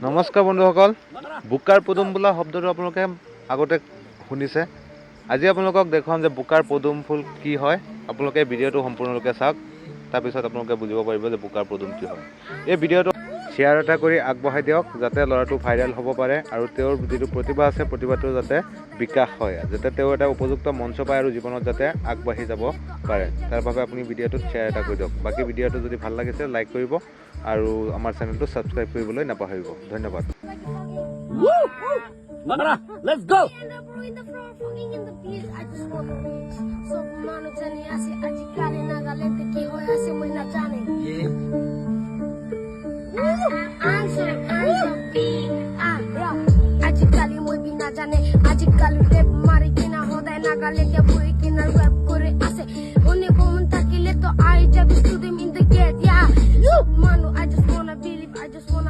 নমস্কাৰ বন্ধুসকল, বোকাৰ পদুম বোলা শব্দটো আপোনালোকে আগতে শুনিছে। আজি আপোনালোকক দেখুৱাম যে বোকাৰ পদুম ফুল কি হয়। আপোনালোকে ভিডিঅ'টো সম্পূৰ্ণৰূপে চাওক, তাৰপিছত আপোনালোকে বুজিব পাৰিব যে বোকাৰ পদুম কি হয়। এই ভিডিঅ'টো শ্বেয়াৰ এটা কৰি আগবঢ়াই দিয়ক, যাতে ল'ৰাটো ভাইৰেল হ'ব পাৰে আৰু তেওঁৰ যিটো প্ৰতিভা আছে প্ৰতিভাটো যাতে বিকাশ হয়, যাতে তেওঁ এটা উপযুক্ত মঞ্চ পায় আৰু জীৱনত যাতে আগবাঢ়ি যাব পাৰে। তাৰ বাবে আপুনি ভিডিঅ'টোত শ্বেয়াৰ এটা কৰি দিয়ক। বাকী ভিডিঅ'টো যদি ভাল লাগিছে লাইক কৰিব আৰু আমাৰ চেনেলটো ছাবস্ক্ৰাইব কৰিবলৈ নাপাহৰিব। ধন্যবাদ। Let's go! আজিকালি মই বিনা জানে আজিকালি রেপ মারি কিনা হদায় নাগালে বই কিনা র‍্যাপ করে আছে অনেক কমন থাকিলে তো আই যাবি to them in the gate ইয়া মানু